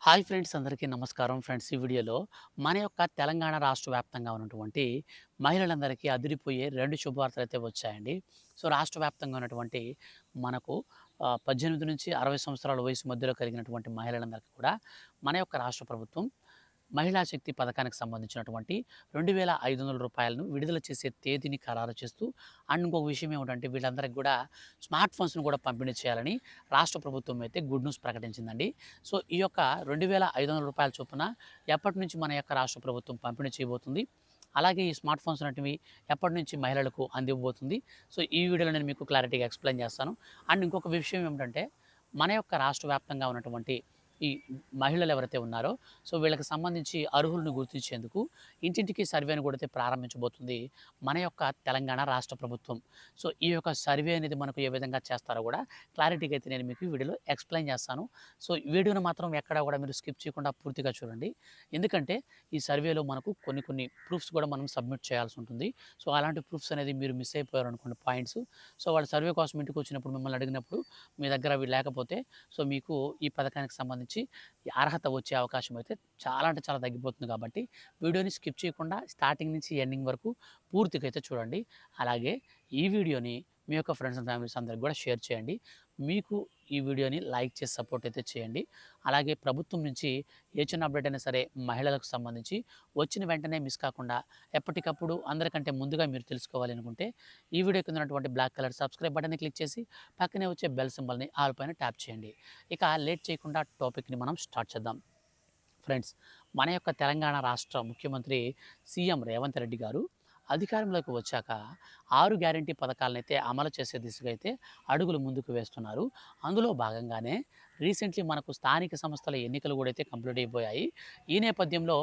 Hi friends, అందరికీ నమస్కారం. Friends, ఈ వీడియోలో మన యొక్క తెలంగాణ రాష్ట్ర వ్యాప్తంగా ఉన్నటువంటి మహిళలందరికీ అదిరిపోయే 2 శుభవార్తలైతే వచ్చాయండి. సో, రాష్ట్ర వ్యాప్తంగా ఉన్నటువంటి మనకు 18-60 సంవత్సరాల వయసు మధ్యలో కలిగినటువంటి మహిళలందరికీ కూడా మన యొక్క రాష్ట్ర ప్రభుత్వం మహిళా శక్తి పథకానికి సంబంధించినటువంటి రూ. 2,500 విడుదల చేసే తేదీని ఖరారు చేస్తూ అండ్ ఇంకొక విషయం ఏమిటంటే వీళ్ళందరికీ కూడా స్మార్ట్ ఫోన్స్‌ను కూడా పంపిణీ చేయాలని రాష్ట్ర ప్రభుత్వం అయితే గుడ్ న్యూస్ ప్రకటించిందండి. సో, ఈ యొక్క రూ. 2,500 చొప్పున ఎప్పటి నుంచి మన యొక్క రాష్ట్ర ప్రభుత్వం పంపిణీ చేయబోతుంది? అలాగే ఈ స్మార్ట్ ఫోన్స్ అనేటివి ఎప్పటి నుంచి మహిళలకు అందివ్వబోతుంది? సో, ఈ వీడియోలో నేను మీకు క్లారిటీగా ఎక్స్‌ప్లెయిన్ చేస్తాను. అండ్ ఇంకొక విషయం ఏమిటంటే మన యొక్క రాష్ట్ర వ్యాప్తంగా ఉన్నటువంటి ఈ మహిళలు ఎవరైతే ఉన్నారో సో వీళ్ళకి సంబంధించి అర్హులను గుర్తించేందుకు ఇంటింటికి సర్వేను కూడా అయితే ప్రారంభించబోతుంది మన యొక్క తెలంగాణ రాష్ట్ర ప్రభుత్వం. సో ఈ యొక్క సర్వే అనేది మనకు ఏ విధంగా చేస్తారో కూడా క్లారిటీగా అయితే నేను మీకు ఈ వీడియోలో ఎక్స్ప్లెయిన్ చేస్తాను. సో ఈ వీడియోను మాత్రం ఎక్కడా కూడా మీరు స్కిప్ చేయకుండా పూర్తిగా చూడండి. ఎందుకంటే ఈ సర్వేలో మనకు కొన్ని ప్రూఫ్స్ కూడా మనం సబ్మిట్ చేయాల్సి ఉంటుంది. సో అలాంటి ప్రూఫ్స్ అనేది మీరు మిస్ అయిపోయారు అనుకోండి పాయింట్స్. సో వాళ్ళు సర్వే కోసం ఇంటికి వచ్చినప్పుడు మిమ్మల్ని అడిగినప్పుడు మీ దగ్గర అవి లేకపోతే సో మీకు ఈ పథకానికి సంబంధించి అర్హత వచ్చే అవకాశం అయితే చాలా అంటే చాలా తగ్గిపోతుంది. కాబట్టి వీడియోని స్కిప్ చేయకుండా స్టార్టింగ్ నుంచి ఎండింగ్ వరకు పూర్తిగా అయితే చూడండి. అలాగే ఈ వీడియోని మీ యొక్క ఫ్రెండ్స్ అండ్ ఫ్యామిలీస్ అందరికి కూడా షేర్ చేయండి. మీకు ఈ వీడియోని లైక్ చేసి సపోర్ట్ అయితే చేయండి. అలాగే ప్రభుత్వం నుంచి ఏ చిన్న అప్డేట్ అయినా సరే మహిళలకు సంబంధించి వచ్చిన వెంటనే మిస్ కాకుండా ఎప్పటికప్పుడు అందరికంటే ముందుగా మీరు తెలుసుకోవాలి అనుకుంటే ఈ వీడియో కింద ఉన్నటువంటి బ్లాక్ కలర్ సబ్స్క్రైబ్ బటన్ని క్లిక్ చేసి పక్కనే వచ్చే బెల్ సింబల్ని ఆల్ పైన ట్యాప్ చేయండి. ఇక లేట్ చేయకుండా టాపిక్ని మనం స్టార్ట్ చేద్దాం. ఫ్రెండ్స్, మన యొక్క తెలంగాణ రాష్ట్ర ముఖ్యమంత్రి సీఎం రేవంత్ రెడ్డి గారు అధికారంలోకి వచ్చాక 6 గ్యారంటీ పథకాలనైతే అమలు చేసే దిశగా అయితే అడుగులు ముందుకు వేస్తున్నారు. అందులో భాగంగానే రీసెంట్లీ మనకు స్థానిక సంస్థల ఎన్నికలు కూడా అయితే కంప్లీట్ అయిపోయాయి. ఈ నేపథ్యంలో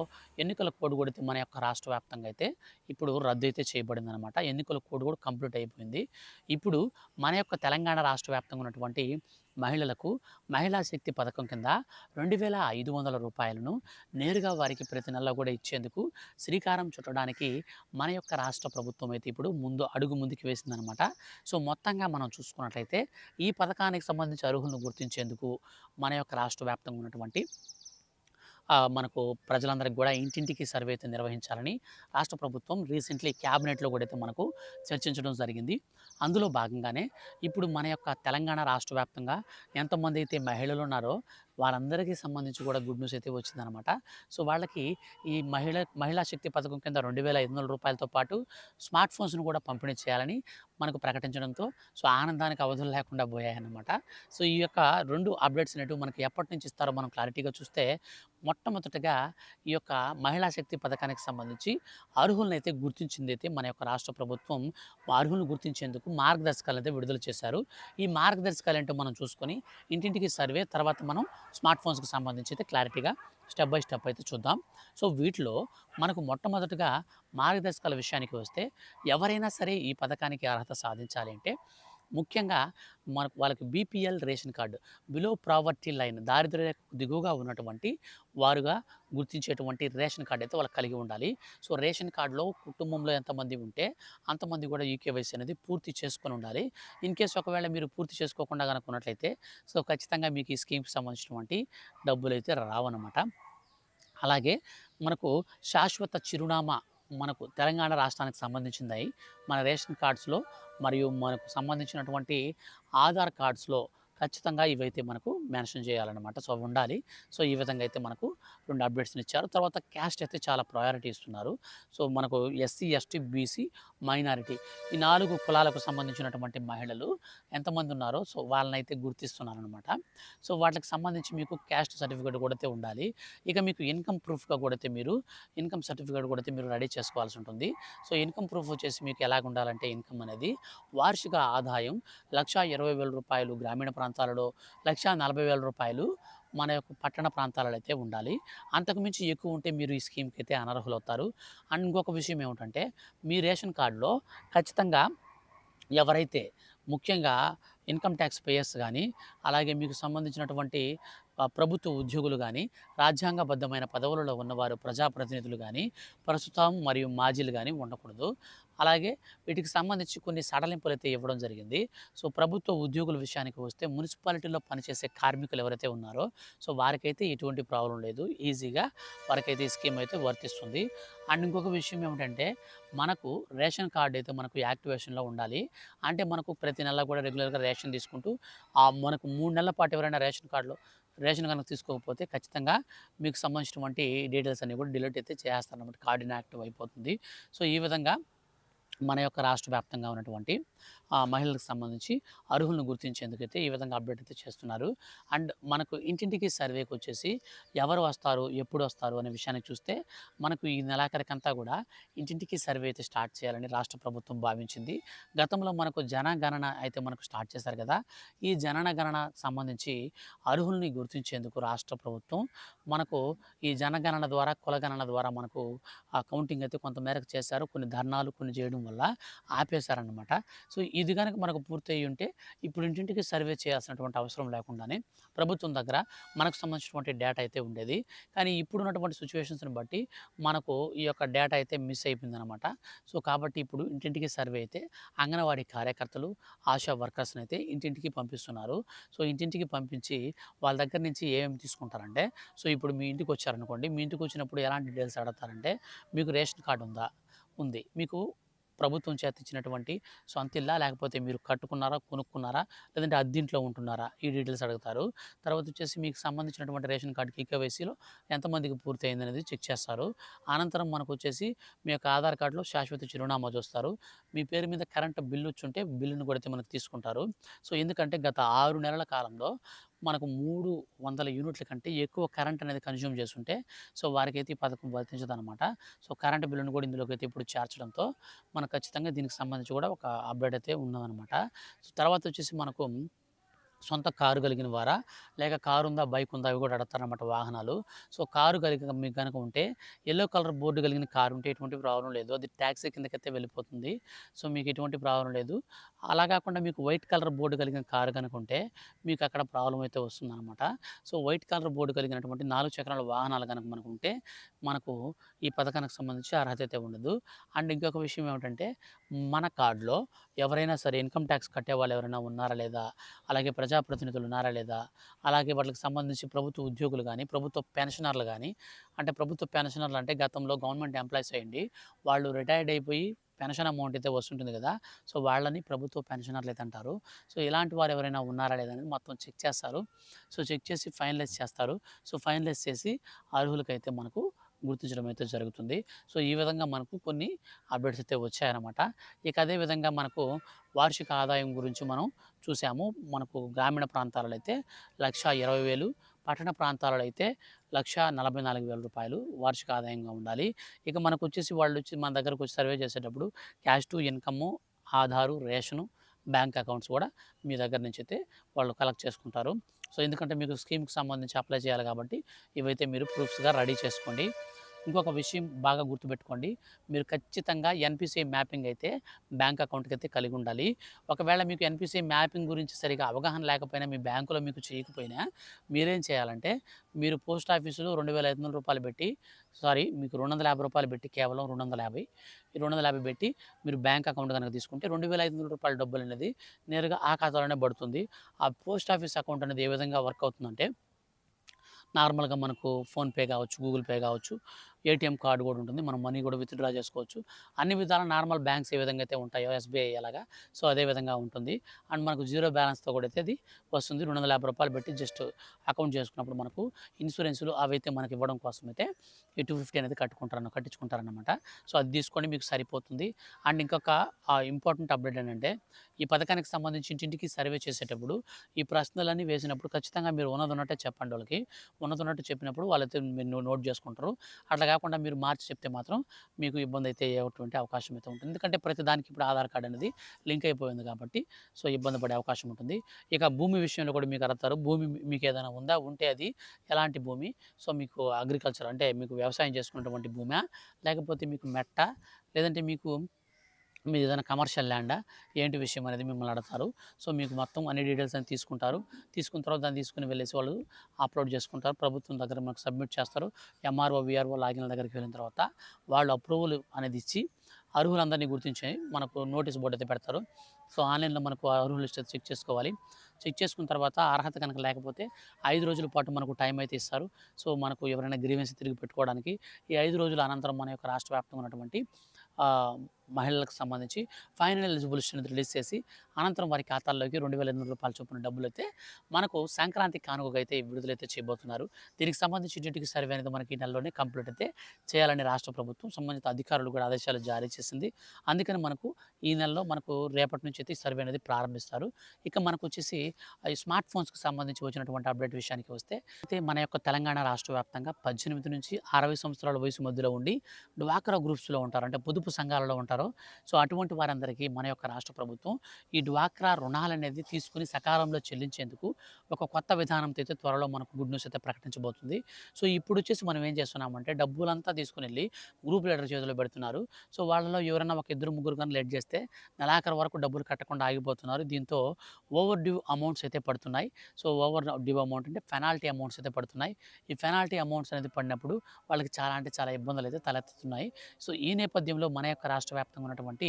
ఎన్నికల కోడ్ కూడా అయితే మన యొక్క రాష్ట్ర వ్యాప్తంగా అయితే ఇప్పుడు రద్దు అయితే చేయబడిందనమాట. ఎన్నికల కోడ్ కూడా కంప్లీట్ అయిపోయింది. ఇప్పుడు మన యొక్క తెలంగాణ రాష్ట్ర వ్యాప్తంగా ఉన్నటువంటి మహిళలకు మహిళా శక్తి పథకం కింద రూ. 2,500 నేరుగా వారికి ప్రతి నెల కూడా ఇచ్చేందుకు శ్రీకారం చుట్టడానికి మన యొక్క రాష్ట్ర ప్రభుత్వం అయితే ఇప్పుడు అడుగు ముందుకు వేసిందనమాట. సో మొత్తంగా మనం చూసుకున్నట్లయితే ఈ పథకానికి సంబంధించి అర్హులను గుర్తించేందుకు మన యొక్క రాష్ట్ర వ్యాప్తంగా ఉన్నటువంటి మనకు ప్రజలందరికీ కూడా ఇంటింటికి సర్వే అయితే నిర్వహించాలని రాష్ట్ర ప్రభుత్వం రీసెంట్లీ క్యాబినెట్లో కూడా అయితే మనకు చర్చించడం జరిగింది. అందులో భాగంగానే ఇప్పుడు మన యొక్క తెలంగాణ రాష్ట్ర వ్యాప్తంగా ఎంతమంది అయితే మహిళలు ఉన్నారో వాళ్ళందరికీ సంబంధించి కూడా గుడ్ న్యూస్ అయితే వచ్చిందనమాట. సో వాళ్ళకి ఈ మహిళా శక్తి పథకం కింద రూ. 2,500 పాటు స్మార్ట్ ఫోన్స్ను కూడా పంపిణీ చేయాలని మనకు ప్రకటించడంతో సో ఆనందానికి అవధులు లేకుండా పోయాయన్నమాట. సో ఈ యొక్క 2 అప్డేట్స్ అనేటివి మనకి ఎప్పటి నుంచి ఇస్తారో మనం క్లారిటీగా చూస్తే మొట్టమొదటగా ఈ యొక్క మహిళా శక్తి పథకానికి సంబంధించి అర్హులనైతే గుర్తించిందైతే మన యొక్క రాష్ట్ర ప్రభుత్వం. అర్హులను గుర్తించేందుకు మార్గదర్శకాలు అయితే విడుదల చేశారు. ఈ మార్గదర్శకాలు ఏంటో మనం చూసుకొని ఇంటింటికి సర్వే తర్వాత మనం స్మార్ట్ ఫోన్స్కి సంబంధించి అయితే క్లారిటీగా స్టెప్ బై స్టెప్ అయితే చూద్దాం. సో వీటిలో మనకు మొట్టమొదటిగా మార్గదర్శకాల విషయానికి వస్తే ఎవరైనా సరే ఈ పథకానికి అర్హత సాధించాలి అంటే ముఖ్యంగా మనకు వాళ్ళకి BPL ration card, below poverty line, దారిద్ర్య రేఖకు దిగువగా ఉన్నటువంటి వారుగా గుర్తించేటువంటి రేషన్ కార్డు అయితే వాళ్ళకి కలిగి ఉండాలి. సో రేషన్ కార్డులో కుటుంబంలో ఎంతమంది ఉంటే అంతమంది కూడా ఈకేవైసీ అనేది పూర్తి చేసుకొని ఉండాలి. ఇన్ కేస్ ఒకవేళ మీరు పూర్తి చేసుకోకుండా కనుక ఉన్నట్లయితే సో ఖచ్చితంగా మీకు ఈ స్కీమ్కి సంబంధించినటువంటి డబ్బులు అయితే రావన్నమాట. అలాగే మనకు శాశ్వత చిరునామా మనకు తెలంగాణ రాష్ట్రానికి సంబంధించింది మన రేషన్ కార్డ్స్‌లో మరియు మనకు సంబంధించినటువంటి ఆధార్ కార్డ్స్‌లో ఖచ్చితంగా ఇవైతే మనకు మెన్షన్ చేయాలన్నమాట. సో అవి ఉండాలి. సో ఈ విధంగా అయితే మనకు 2 అప్డేట్స్‌ని ఇచ్చారు. తర్వాత క్యాస్ట్ అయితే చాలా ప్రయారిటీ ఇస్తున్నారు. సో మనకు ఎస్సీ, ఎస్టీ, బీసీ, మైనారిటీ ఈ 4 కులాలకు సంబంధించినటువంటి మహిళలు ఎంతమంది ఉన్నారో సో వాళ్ళనైతే గుర్తిస్తున్నారనమాట. సో వాటికి సంబంధించి మీకు క్యాస్ట్ సర్టిఫికేట్ కూడా అయితే ఉండాలి. ఇక మీకు ఇన్‌కమ్ ప్రూఫ్‌గా కూడా అయితే మీరు ఇన్‌కమ్ సర్టిఫికేట్ కూడా అయితే మీరు రెడీ చేసుకోవాల్సి ఉంటుంది. సో ఇన్‌కమ్ ప్రూఫ్ వచ్చేసి మీకు ఎలాగ ఉండాలంటే ఇన్‌కమ్ అనేది వార్షిక ఆదాయం రూ. 1,20,000 గ్రామీణ ప్రాంతాలలో, రూ. 1,40,000 మన యొక్క పట్టణ ప్రాంతాలలో అయితే ఉండాలి. అంతకుమించి ఎక్కువ ఉంటే మీరు ఈ స్కీమ్‌కి అయితే అనర్హులవుతారు. అండ్ ఇంకొక విషయం ఏమిటంటే మీ రేషన్ కార్డులో ఖచ్చితంగా ఎవరైతే ముఖ్యంగా ఇన్‌కమ్ ట్యాక్స్ పేయర్స్ గానీ, అలాగే మీకు సంబంధించినటువంటి ప్రభుత్వ ఉద్యోగులు గానీ, రాజ్యాంగబద్ధమైన పదవులలో ఉన్నవారు ప్రజాప్రతినిధులు గానీ, ప్రస్తుతం మరియు మాజీలు గానీ ఉండకూడదు. అలాగే వీటికి సంబంధించి కొన్ని సడలింపులైతే ఇవ్వడం జరిగింది. సో, ప్రభుత్వ ఉద్యోగుల విషయానికి వస్తే మున్సిపాలిటీలో పనిచేసే కార్మికులు ఎవరైతే ఉన్నారో, సో, వారికైతే ఎటువంటి ప్రాబ్లమ్ లేదు. ఈజీగా వారికైతే ఈ స్కీమ్ అయితే వర్తిస్తుంది. అండ్ ఇంకొక విషయం ఏమిటంటే, మనకు రేషన్ కార్డ్ అయితే మనకు యాక్టివేషన్‌లో ఉండాలి. అంటే మనకు ప్రతి నెల కూడా రెగ్యులర్‌గా రేషన్ తీసుకుంటూ మనకు 3 నెలల పాటు ఎవరైనా రేషన్ గనుక తీసుకోకపోతే ఖచ్చితంగా మీకు సంబంధించినటువంటి డీటెయిల్స్ అన్నీ కూడా డిలీట్ అయితే చేసేస్తారనమాట. కార్డ్ ఇన్‌యాక్టివ్ అయిపోతుంది. సో, ఈ విధంగా మన యొక్క రాష్ట్ర వ్యాప్తంగా ఉన్నటువంటి మహిళలకు సంబంధించి అర్హులను గుర్తించేందుకైతే ఈ విధంగా అప్డేట్ అయితే చేస్తున్నారు. అండ్ మనకు ఇంటింటికి సర్వేకొచ్చేసి ఎవరు వస్తారు, ఎప్పుడు వస్తారు అనే విషయాన్ని చూస్తే మనకు ఈ నెలాఖరికంతా కూడా ఇంటింటికి సర్వే అయితే స్టార్ట్ చేయాలని రాష్ట్ర ప్రభుత్వం భావించింది. గతంలో మనకు జనగణన అయితే మనకు స్టార్ట్ చేశారు కదా! ఈ జనగణన సంబంధించి అర్హుల్ని గుర్తించేందుకు రాష్ట్ర ప్రభుత్వం మనకు ఈ జనగణన ద్వారా, కులగణన ద్వారా మనకు కౌంటింగ్ అయితే కొంత మేరకు చేశారు. కొన్ని ధర్నాలు కొన్ని చేయడం వల్ల ఆపేశారనమాట. సో, ఇది గనక మనకు పూర్తయ్యి ఉంటే ఇప్పుడు ఇంటింటికి సర్వే చేయాల్సినటువంటి అవసరం లేకుండానే ప్రభుత్వం దగ్గర మనకు సంబంధించినటువంటి డేటా అయితే ఉండేది. కానీ ఇప్పుడున్నటువంటి సిట్యుయేషన్స్‌ని బట్టి మనకు ఈ యొక్క డేటా అయితే మిస్ అయిపోయిందనమాట. సో, కాబట్టి ఇప్పుడు ఇంటింటికి సర్వే అయితే అంగన్వాడీ కార్యకర్తలు, ఆశా వర్కర్స్‌నైతే ఇంటింటికి పంపిస్తున్నారు. సో, ఇంటింటికి పంపించి వాళ్ళ దగ్గర నుంచి ఏమేమి తీసుకుంటారంటే, సో, ఇప్పుడు మీ ఇంటికొచ్చారనుకోండి, మీ ఇంటికొచ్చినప్పుడు ఎలాంటి డీటెయిల్స్ అడుగుతారంటే, మీకు రేషన్ కార్డ్ ఉందా? ఉంది. మీకు ప్రభుత్వం చేత ఇచ్చినటువంటి సొంత ఇల్లా? లేకపోతే మీరు కట్టుకున్నారా? కొనుక్కున్నారా? లేదంటే అద్దింట్లో ఉంటున్నారా? ఈ డీటెయిల్స్ అడుగుతారు. తర్వాత వచ్చేసి మీకు సంబంధించినటువంటి రేషన్ కార్డ్‌కి ఈకేవైసీలో ఎంతమందికి పూర్తయిందనేది చెక్ చేస్తారు. అనంతరం మనకొచ్చేసి మీ యొక్క ఆధార్ కార్డ్‌లో శాశ్వత చిరునామా చూస్తారు. మీ పేరు మీద కరెంట్ బిల్ వచ్చుంటే బిల్లును కూడా అయితే మనకు తీసుకుంటారు. సో, ఎందుకంటే గత 6 నెలల కాలంలో మనకు 300 యూనిట్ల కంటే ఎక్కువ కరెంట్ అనేది కన్జ్యూమ్ చేసుంటే, సో, వారికైతే ఈ పథకం వర్తించదనమాట. సో, కరెంట్ బిల్లును కూడా ఇందులోకైతే ఇప్పుడు చేర్చడంతో మనకు ఖచ్చితంగా దీనికి సంబంధించి కూడా ఒక అప్డేట్ అయితే ఉన్నదనమాట. సో, తర్వాత వచ్చేసి మనకు సొంత కారు కలిగిన వారా? లేక కారుందా, బైకుందా అవి కూడా అడుగుతారనమాట వాహనాలు. సో, కారు మీకు గనక ఉంటే యెల్లో కలర్ బోర్డ్ కలిగిన కారు ఉంటే ఎటువంటి ప్రాబ్లమ్ లేదు. అది టాక్సీ కిందకైతే వెళ్ళిపోతుంది. సో, మీకు ఎటువంటి ప్రాబ్లమ్ లేదు. అలా కాకుండా మీకు వైట్ కలర్ బోర్డ్ కలిగిన కారు గనుక ఉంటే మీకు అక్కడ ప్రాబ్లమ్ అయితే వస్తుందనమాట. సో, వైట్ కలర్ బోర్డ్ కలిగినటువంటి 4 చక్రాల వాహనాలు గనక మనకుంటే మనకు ఈ పథకానికి సంబంధించి అర్హత అయితే ఉండదు. అండ్ ఇంకొక విషయం ఏమిటంటే మన కార్డ్‌లో ఎవరైనా సరే ఇన్‌కమ్ టాక్స్ కట్టేవాళ్ళు ఎవరైనా ఉన్నారా లేదా? అలాగే ప్రజాప్రతినిధులు ఉన్నారా లేదా? అలాగే వాటికి సంబంధించి ప్రభుత్వ ఉద్యోగులు గానీ, ప్రభుత్వ పెన్షనర్లు గానీ, అంటే ప్రభుత్వ పెన్షనర్లు అంటే గతంలో గవర్నమెంట్ ఎంప్లాయీస్ అయ్యుండి, వాళ్ళు రిటైర్డ్ అయిపోయి పెన్షన్ అమౌంట్ అయితే వస్తుంటుంది గదా! సో, వాళ్ళని ప్రభుత్వ పెన్షనర్లు అయితే అంటారు. సో, ఇలాంటి వారు ఎవరైనా ఉన్నారా లేదా అనేది మొత్తం చెక్ చేస్తారు. సో, చెక్ చేసి ఫైనలైజ్ చేస్తారు. సో, ఫైనలైజ్ చేసి అర్హులకైతే మనకు గుర్తించడం అయితే జరుగుతుంది. సో, ఈ విధంగా మనకు కొన్ని అప్డేట్స్ అయితే వచ్చాయన్నమాట. ఇక అదే విధంగా మనకు వార్షిక ఆదాయం గురించి మనం చూసాము. మనకు గ్రామీణ ప్రాంతాలలో అయితే 1,20,000, పట్టణ ప్రాంతాలలో అయితే రూ. 1,44,000 వార్షిక ఆదాయంగా ఉండాలి. ఇక మనకొచ్చేసి వాళ్ళొచ్చి మన దగ్గరకొచ్చి సర్వే చేసేటప్పుడు cash to income, Aadhaar, ration, bank accounts కూడా మీ దగ్గర నుంచి అయితే వాళ్ళు కలెక్ట్ చేసుకుంటారు. సో, ఎందుకంటే మీకు స్కీమ్‌కి సంబంధించి అప్లై చేయాలి కాబట్టి ఇవైతే మీరు ప్రూఫ్స్‌గా రెడీ చేసుకోండి. ఇంకొక విషయం బాగా గుర్తుపెట్టుకోండి. మీరు ఖచ్చితంగా ఎన్‌పీసీఐ మ్యాపింగ్ అయితే బ్యాంక్ అకౌంట్‌కి అయితే కలిగి ఉండాలి. ఒకవేళ మీకు ఎన్‌పీసీఐ మ్యాపింగ్ గురించి సరిగ్గా అవగాహన లేకపోయినా, మీ బ్యాంకులో మీకు చేయకపోయినా మీరేం చేయాలంటే, మీరు పోస్ట్ ఆఫీస్‌లో రూ. 2,500 పెట్టి మీకు రూ. 250 పెట్టి కేవలం 250 ఈ 250 పెట్టి మీరు బ్యాంక్ అకౌంట్ గనుక తీసుకుంటే రూ. 2,500 డబ్బులనేది నేరుగా ఆ ఖాతాలోనే పడుతుంది. ఆ పోస్ట్ ఆఫీస్ అకౌంట్ అనేది ఏ విధంగా వర్క్ అవుతుందంటే నార్మల్‌గా మనకు ఫోన్‌పే కావచ్చు, గూగుల్ పే కావచ్చు, ఏటీఎం కార్డ్ కూడా ఉంటుంది. మనం మనీ కూడా విత్‌డ్రా చేసుకోవచ్చు. అన్ని విధాల నార్మల్ బ్యాంక్స్ ఏ విధంగా అయితే ఉంటాయో ఎస్‌బీఐ అలాగా, సో, అదే విధంగా ఉంటుంది. అండ్ మనకు జీరో బ్యాలెన్స్‌తో కూడా అయితే అది వస్తుంది. రూ. 250 పెట్టి జస్ట్ అకౌంట్ చేసుకున్నప్పుడు మనకు ఇన్సూరెన్స్‌లు అవైతే మనకి ఇవ్వడం కోసమైతే ఈ 250 అనేది కట్టించుకుంటారనమాట. సో, అది తీసుకోండి మీకు సరిపోతుంది. అండ్ ఇంకొక ఇంపార్టెంట్ అప్డేట్ ఏంటంటే, ఈ పథకానికి సంబంధించి ఇంటింటికి సర్వే చేసేటప్పుడు ఈ ప్రశ్నలన్నీ వేసినప్పుడు ఖచ్చితంగా మీరు ఉన్నదున్నట్టే చెప్పండి వాళ్ళకి. ఉన్నదున్నట్టు చెప్పినప్పుడు వాళ్ళైతే మీరు నోట్ చేసుకుంటారు. అట్లా కాకుండా మీరు మార్చి చెప్తే మాత్రం మీకు ఇబ్బంది అయితే అయ్యేటువంటి అవకాశం అయితే ఉంటుంది. ఎందుకంటే ప్రతి దానికి ఇప్పుడు ఆధార్ కార్డ్ అనేది లింక్ అయిపోయింది కాబట్టి సో, ఇబ్బంది పడే అవకాశం ఉంటుంది. ఇక భూమి విషయంలో కూడా మీకు అడుగుతారు. భూమి మీకు ఏదైనా ఉందా? ఉంటే అది ఎలాంటి భూమి? సో, మీకు అగ్రికల్చర్ అంటే మీకు వ్యవసాయం చేసుకునేటువంటి భూమా? లేకపోతే మీకు మెట్టా? లేదంటే మీకు మీదేదైనా కమర్షియల్ ల్యాండా? ఏంటి విషయం అనేది మిమ్మల్ని అడగతారు. సో, మీకు మొత్తం అన్ని డీటెయిల్స్ అన్ని తీసుకుంటారు. తీసుకున్న తర్వాత దాన్ని తీసుకొని వెళ్ళేసి వాళ్ళు అప్‌లోడ్ చేసుకుంటారు. ప్రభుత్వం దగ్గర మనకు సబ్మిట్ చేస్తారు. ఎంఆర్ఓ, వీఆర్ఓ లాగిన్‌ల దగ్గరికి వెళ్ళిన తర్వాత వాళ్ళు అప్రూవల్ అనేది ఇచ్చి అర్హులందరినీ గుర్తించి మనకు నోటీస్ బోర్డ్ అయితే పెడతారు. సో, ఆన్‌లైన్‌లో మనకు అర్హుల లిస్ట్ అయితే చెక్ చేసుకోవాలి. చెక్ చేసుకున్న తర్వాత అర్హత కనుక లేకపోతే 5 రోజుల పాటు మనకు టైం అయితే ఇస్తారు. సో, మనకు ఎవరైనా గ్రీవెన్స్ తిరిగి పెట్టుకోవడానికి ఈ 5 రోజుల అనంతరం మన యొక్క రాష్ట్ర వ్యాప్తంగా ఉన్నటువంటి ఆహ్, మహిళలకు సంబంధించి ఫైనల్ ఎలిజిబుల్ లిస్ట్ అనేది రిలీజ్ చేసి అనంతరం వారి ఖాతాల్లోకి రూ. 2,800 చొప్పున డబ్బులైతే మనకు సంక్రాంతి కానుకగా అయితే విడుదలైతే చేయబోతున్నారు. దీనికి సంబంధించి ఇంటింటికి సర్వే అనేది మనకి ఈ నెలలోనే కంప్లీట్ అయితే చేయాలని రాష్ట్ర ప్రభుత్వం సంబంధిత అధికారులు కూడా ఆదేశాలు జారీ చేసింది. అందుకని మనకు ఈ నెలలో మనకు రేపటి నుంచి అయితే ఈ సర్వే అనేది ప్రారంభిస్తారు. ఇక మనకొచ్చేసి ఈ స్మార్ట్ ఫోన్స్‌కి సంబంధించి వచ్చినటువంటి అప్డేట్ విషయానికి వస్తే అయితే మన యొక్క తెలంగాణ రాష్ట్ర వ్యాప్తంగా 18-60 సంవత్సరాల వయసు మధ్యలో ఉండి డ్వాక్రా గ్రూప్స్‌లో ఉంటారు. అంటే పొదుపు సంఘాలలో ఉంటారు. సో, అటువంటి వారందరికీ మన యొక్క రాష్ట్ర ప్రభుత్వం ఈ డ్వాక్రా రుణాలనేది తీసుకొని సకాలంలో చెల్లించేందుకు ఒక కొత్త విధానంతో అయితే త్వరలో మనకు గుడ్ న్యూస్ అయితే ప్రకటించబోతుంది. సో, ఇప్పుడొచ్చేసి మనం ఏం చేస్తున్నామంటే డబ్బులంతా తీసుకొనెళ్ళి గ్రూప్ లీడర్ చేతిలో పెడుతున్నారు. సో, వాళ్ళలో ఎవరైనా ఒక ఇద్దరు, ముగ్గురు గాని లేట్ చేస్తే నెలాఖరు వరకు డబ్బులు కట్టకుండా ఆగిపోతున్నారు. దీంతో ఓవర్ డ్యూ అమౌంట్స్ అయితే పడుతున్నాయి. సో, ఓవర్ డ్యూ అమౌంట్ అంటే పెనాల్టీ అమౌంట్స్ అయితే పడుతున్నాయి. ఈ పెనాల్టీ అమౌంట్స్ అనేది పడినప్పుడు వాళ్ళకి చాలా అంటే చాలా ఇబ్బందులైతే తలెత్తుతున్నాయి. సో, ఈ నేపథ్యంలో మన యొక్క రాష్ట్ర వ్యాప్తంగా ఉన్నటువంటి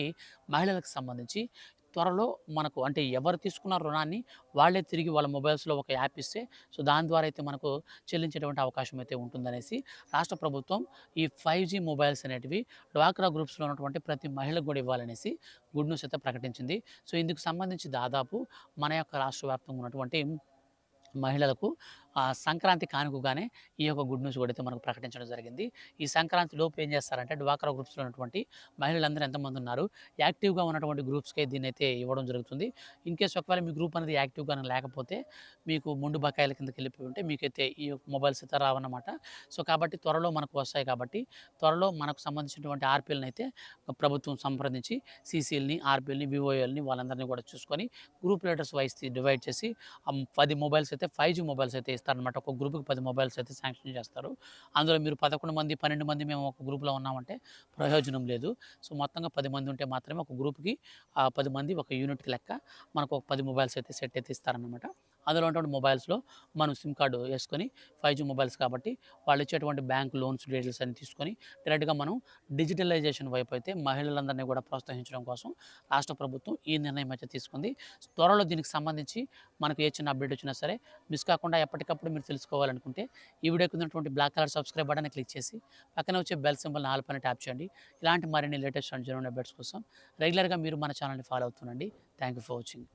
మహిళలకు సంబంధించి త్వరలో మనకు అంటే ఎవరు తీసుకున్న రుణాన్ని వాళ్ళే తిరిగి వాళ్ళ మొబైల్స్‌లో ఒక యాప్ ఇస్తే సో, దాని ద్వారా అయితే మనకు చెల్లించేటువంటి అవకాశం అయితే ఉంటుందనేసి రాష్ట్ర ప్రభుత్వం ఈ 5G మొబైల్స్ అనేటివి డ్వాక్రా గ్రూప్స్‌లో ఉన్నటువంటి ప్రతి మహిళకు కూడా ఇవ్వాలనేసి గుడ్ న్యూస్ అయితే ప్రకటించింది. సో, ఇందుకు సంబంధించి దాదాపు మన యొక్క రాష్ట్ర వ్యాప్తంగా ఉన్నటువంటి మహిళలకు సంక్రాంతి కానుకగానే ఈ యొక్క గుడ్ న్యూస్ కూడా అయితే మనకు ప్రకటించడం జరిగింది. ఈ సంక్రాంతి లోపు ఏం చేస్తారంటే డ్వాక్రా గ్రూప్స్‌లో ఉన్నటువంటి మహిళలందరూ ఎంతమంది ఉన్నారు, యాక్టివ్‌గా ఉన్నటువంటి గ్రూప్స్‌కే దీన్నైతే ఇవ్వడం జరుగుతుంది. ఇన్‌కేస్ ఒకవేళ మీ గ్రూప్ అనేది యాక్టివ్‌గా లేకపోతే మీకు మొండి బకాయిల కిందకి వెళ్ళిపోయి ఉంటే మీకైతే ఈ మొబైల్స్ అయితే రావన్నమాట. సో, కాబట్టి త్వరలో మనకు వస్తాయి కాబట్టి త్వరలో మనకు సంబంధించినటువంటి ఆర్‌పీఎల్‌ని అయితే ప్రభుత్వం సంప్రదించి సీసీఎల్‌ని, ఆర్‌పీఎల్‌ని, వివోఎల్‌ని వాళ్ళందరినీ కూడా చూసుకొని గ్రూప్ లీడర్స్ వైస్ డివైడ్ చేసి 10 మొబైల్స్ అయితే 5G మొబైల్స్ అయితే ఇస్తారనమాట. ఒక గ్రూప్‌కి 10 మొబైల్స్ అయితే శాంక్షన్ చేస్తారు. అందులో మీరు 11 మంది, 12 మంది మేము ఒక గ్రూప్‌లో ఉన్నామంటే ప్రయోజనం లేదు. సో, మొత్తంగా 10 మంది ఉంటే మాత్రమే ఒక గ్రూప్‌కి 10 మంది ఒక యూనిట్‌కి లెక్క. మనకు ఒక 10 మొబైల్స్ అయితే సెట్ అయితే ఇస్తారనమాట. అందులో ఉన్నటువంటి మొబైల్స్‌లో మనం సిమ్ కార్డ్ యేసుకొని 5G మొబైల్స్ కాబట్టి వాళ్ళు ఇచ్చేటువంటి బ్యాంక్ లోన్స్ డీటెయిల్స్ అన్ని తీసుకొని డైరెక్ట్‌గా మనం డిజిటలైజేషన్ వైపు అయితే మహిళలందరినీ కూడా ప్రోత్సహించడం కోసం రాష్ట్ర ప్రభుత్వం ఈ నిర్ణయం అయితే తీసుకుంది. త్వరలో దీనికి సంబంధించి మనకు ఏ చిన్న అప్డేట్ వచ్చినా సరే మిస్ కాకుండా ఎప్పటికప్పుడు మీరు తెలుసుకోవాలనుకుంటే ఈ వీడియోకి ఉన్నటువంటి black colour subscribe button click చేసి పక్కన వచ్చే బెల్ సింబల్‌ని ఆల్ పైన ట్యాప్ చేయండి. ఇలాంటి మరిన్ని లేటెస్ట్ అండ్ జెన్యూన్ అప్డేట్స్ కోసం రెగ్యులర్‌గా మీరు మన ఛానల్‌ని ఫాలో అవుతుండండి. Thank you for watching.